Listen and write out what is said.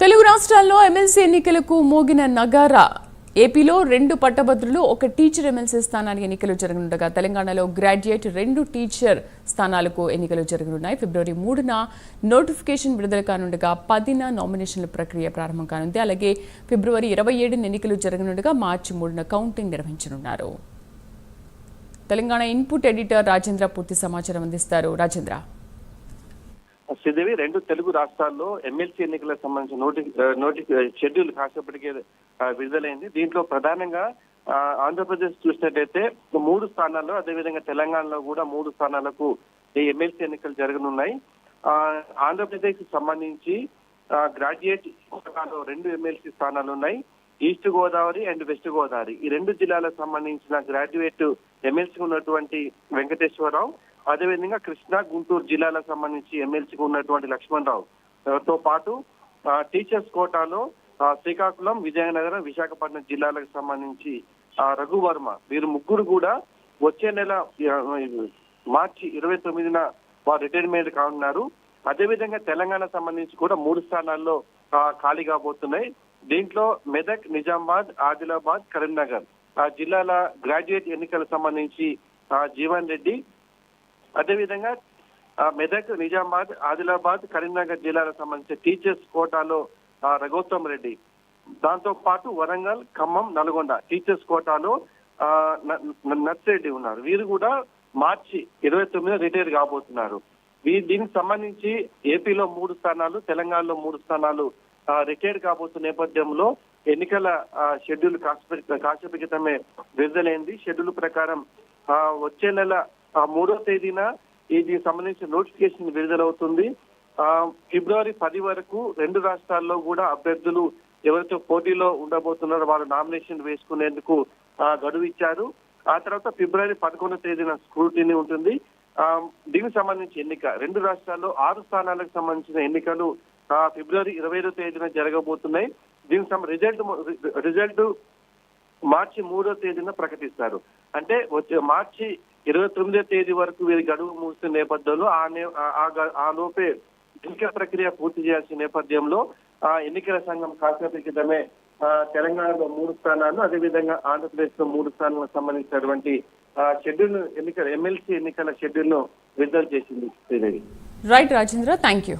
తెలుగు రాష్ట్రాల్లో ఎమ్మెల్సీ ఎన్నికలకు మోగిన నగారా. ఏపీలో 2 పట్టభద్రులు, 1 టీచర్ ఎమ్మెల్సీ స్థానానికి ఎన్నికలు జరగనుండగా తెలంగాణలో గ్రాడ్యుయేట్ 2 టీచర్ స్థానాలకు ఎన్నికలు జరగనున్నాయి. ఫిబ్రవరి 3న నోటిఫికేషన్ విడుదల కానుండగా 10న నామినేషన్ల ప్రక్రియ ప్రారంభం కానుంది. అలాగే ఫిబ్రవరి 27న ఎన్నికలు జరగనుండగా మార్చి 3న కౌంటింగ్ నిర్వహించనున్నారు. తెలంగాణ ఇన్పుట్ ఎడిటర్ రాజేంద్ర పూర్తి సమాచారం అందిస్తారు. రాజేంద్ర. శ్రీదేవి, 2 తెలుగు రాష్ట్రాల్లో ఎమ్మెల్సీ ఎన్నికలకు సంబంధించిన షెడ్యూల్ కాసేపటికే విడుదలైంది. దీంట్లో ప్రధానంగా ఆంధ్రప్రదేశ్ చూసినట్టయితే 3 స్థానాల్లో, అదేవిధంగా తెలంగాణలో కూడా 3 స్థానాలకు ఈ ఎమ్మెల్సీ ఎన్నికలు జరగనున్నాయి. ఆంధ్రప్రదేశ్ కి సంబంధించి గ్రాడ్యుయేట్ 2 ఎమ్మెల్సీ స్థానాలు ఉన్నాయి. East Godavari and west Godavari ఈ 2 జిల్లాలకు సంబంధించిన గ్రాడ్యుయేట్ ఎమ్మెల్సీ ఉన్నటువంటి వెంకటేశ్వరరావు, అదేవిధంగా కృష్ణా, గుంటూరు జిల్లాలకు సంబంధించి ఎమ్మెల్సీకి ఉన్నటువంటి లక్ష్మణరావు తో పాటు టీచర్స్ కోటాలో శ్రీకాకుళం, విజయనగరం, విశాఖపట్నం జిల్లాలకు సంబంధించి రఘువర్మ, వీరు ముగ్గురు కూడా వచ్చే నెల మార్చి 29న వారు రిటైర్మెంట్ కానున్నారు. అదేవిధంగా తెలంగాణ సంబంధించి కూడా 3 స్థానాల్లో ఖాళీ కాబోతున్నాయి. దీంట్లో మెదక్, నిజామాబాద్, ఆదిలాబాద్, కరీంనగర్ జిల్లాల గ్రాడ్యుయేట్ ఎన్నికలకు సంబంధించి జీవన్ రెడ్డి, అదేవిధంగా మెదక్, నిజామాబాద్, ఆదిలాబాద్, కరీంనగర్ జిల్లాలకు సంబంధించిన టీచర్స్ కోటాలో రఘోత్తమ్ రెడ్డి, దాంతో పాటు వరంగల్, ఖమ్మం, నల్గొండ టీచర్స్ కోటాలో నర్సిరెడ్డి ఉన్నారు. వీరు కూడా మార్చి 29న రిటైర్ కాబోతున్నారు. దీనికి సంబంధించి ఏపీలో 3 స్థానాలు, తెలంగాణలో 3 స్థానాలు రిటైర్ కాబోతున్న నేపథ్యంలో ఎన్నికల షెడ్యూల్ కాసేపటి క్రితమే విడుదలైంది. షెడ్యూల్ ప్రకారం వచ్చే నెల 3వ తేదీన దీనికి సంబంధించిన నోటిఫికేషన్ విడుదలవుతుంది. ఫిబ్రవరి 10 వరకు 2 రాష్ట్రాల్లో కూడా అభ్యర్థులు ఎవరితో పోటీలో ఉండబోతున్నారో వారు నామినేషన్ వేసుకునేందుకు గడువు ఇచ్చారు. ఆ తర్వాత ఫిబ్రవరి 11వ తేదీన స్క్రూటినీ ఉంటుంది. దీనికి సంబంధించి ఎన్నిక 2 రాష్ట్రాల్లో 6 స్థానాలకు సంబంధించిన ఎన్నికలు ఫిబ్రవరి 25వ తేదీన జరగబోతున్నాయి. దీనికి రిజల్ట్ మార్చి 3వ తేదీన ప్రకటిస్తారు. అంటే వచ్చే మార్చి 29వ తేదీ వరకు వీరి గడువు ముగిసిన నేపథ్యంలో ఆ లోపే ఎన్నికల ప్రక్రియ పూర్తి చేయాల్సిన నేపథ్యంలో ఎన్నికల సంఘం కాసేపటి క్రితమే తెలంగాణలో 3 స్థానాలు, అదేవిధంగా ఆంధ్రప్రదేశ్ లో 3 స్థానాలకు సంబంధించినటువంటి షెడ్యూల్ ఎన్నికల ఎమ్మెల్సీ ఎన్నికల షెడ్యూల్ ను విడుదల చేసింది. Right Rajendra, thank you.